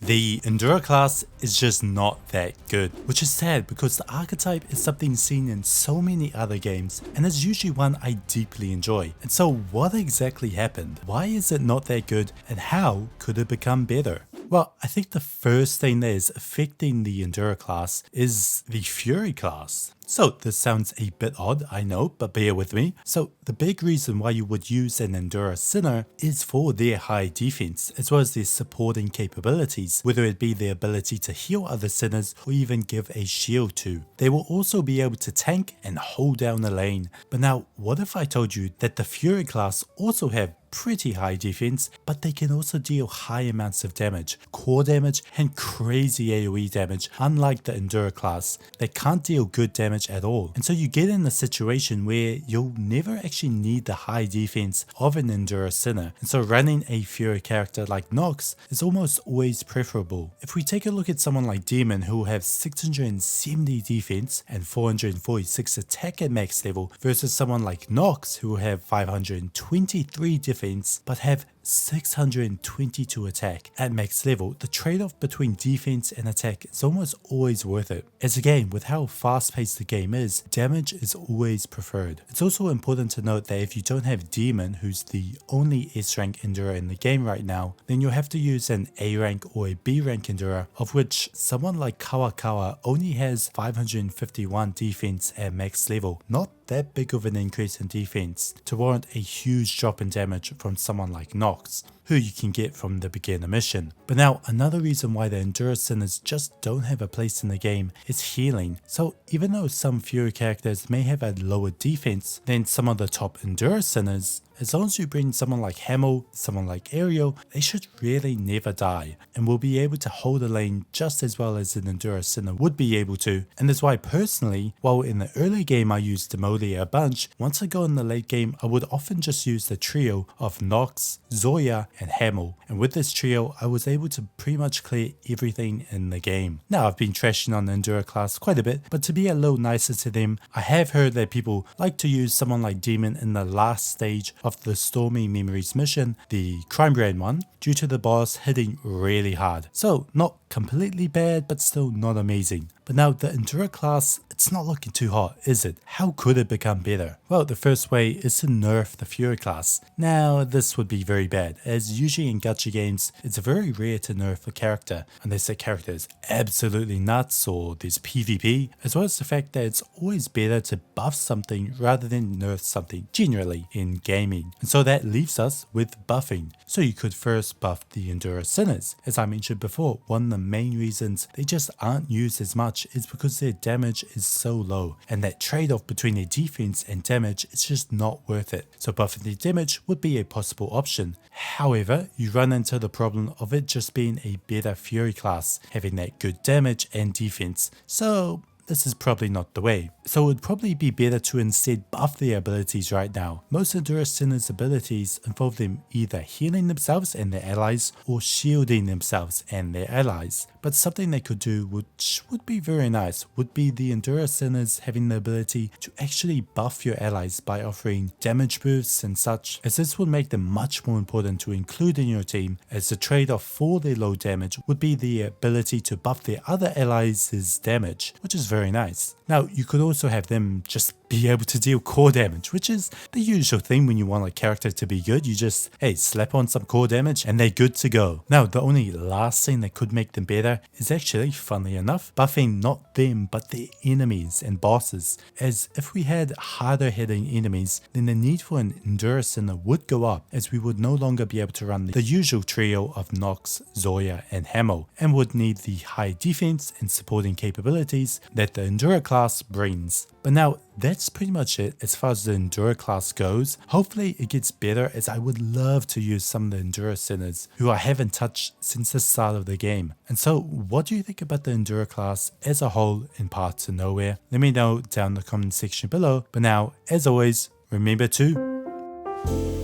The Endura class is just not that good, which is sad because the archetype is something seen in so many other games and is usually one I deeply enjoy. And so what exactly happened? Why is it not that good and how could it become better? Well, I think the first thing that is affecting the Endura class is the Fury class. So this sounds a bit odd, I know, but bear with me. So the big reason why you would use an Endura Sinner is for their high defense, as well as their supporting capabilities, whether it be their ability to heal other Sinners or even give a shield to. They will also be able to tank and hold down a lane. But now, what if I told you that the Fury class also have pretty high defense, but they can also deal high amounts of damage, core damage and crazy AoE damage, unlike the Endura class. They can't deal good damage at all. And so you get in a situation where you'll never actually need the high defense of an Endura Sinner. And so running a Fury character like Nox is almost always preferable. If we take a look at someone like Demon who will have 670 defense and 446 attack at max level versus someone like Nox who will have 523 defense but have 622 attack at max level, the trade-off between defense and attack is almost always worth it. As again, with how fast-paced the game is, damage is always preferred. It's also important to note that if you don't have Demon, who's the only S-rank Endura in the game right now, then you'll have to use an A-rank or a B-rank Endura, of which someone like Kawakawa only has 551 defense at max level. Not that big of an increase in defense to warrant a huge drop in damage from someone like Nox, who you can get from the beginner mission. But now, another reason why the Endura Sinners just don't have a place in the game is healing. So even though some Fury characters may have a lower defense than some of the top Endura Sinners, as long as you bring someone like Hamel, someone like Ariel, they should really never die and will be able to hold a lane just as well as an Endura Sinner would be able to. And that's why personally, while in the early game I used Demolia a bunch, once I go in the late game I would often just use the trio of Nox, Zoya and Hamel. And with this trio I was able to pretty much clear everything in the game. Now I've been trashing on the Endura class quite a bit, but to be a little nicer to them, I have heard that people like to use someone like Demon in the last stage of the Stormy Memories mission, the Crime Brand one, due to the boss hitting really hard. So not completely bad, but still not amazing. But now the Endura class, it's not looking too hot, is it? How could it become better? Well, the first way is to nerf the Fury class. Now, this would be very bad, as usually in gacha games, it's very rare to nerf a character, unless that character is absolutely nuts or there's PvP, as well as the fact that it's always better to buff something rather than nerf something generally in gaming. And so that leaves us with buffing. So you could first buff the Endura Sinners. As I mentioned before, one of the main reasons they just aren't used as much is because their damage is so low, and that trade-off between their defense and damage is just not worth it. So buffing their damage would be a possible option. However, you run into the problem of it just being a better Fury class, having that good damage and defense. So this is probably not the way. So it would probably be better to instead buff their abilities right now. Most Endura Sinners abilities involve them either healing themselves and their allies or shielding themselves and their allies. But something they could do, which would be very nice, would be the Endura Sinners having the ability to actually buff your allies by offering damage boosts and such, as this would make them much more important to include in your team, as the trade-off for their low damage would be the ability to buff their other allies' damage, which is very nice. Now, you could also have them just be able to deal core damage, which is the usual thing when you want a character to be good. You just, hey, slap on some core damage and they're good to go. Now, the only last thing that could make them better is actually, funnily enough, buffing not them but their enemies and bosses, as if we had harder hitting enemies, then the need for an Endura Sinner would go up, as we would no longer be able to run the usual trio of Nox, Zoya and Hamel, and would need the high defense and supporting capabilities that the Endura class brings. But now, that's pretty much it as far as the Endura class goes. Hopefully it gets better, as I would love to use some of the Endura Sinners who I haven't touched since the start of the game. And so what do you think about the Endura class as a whole in PathtoNowhere? Let me know down in the comment section below. But now, as always, remember to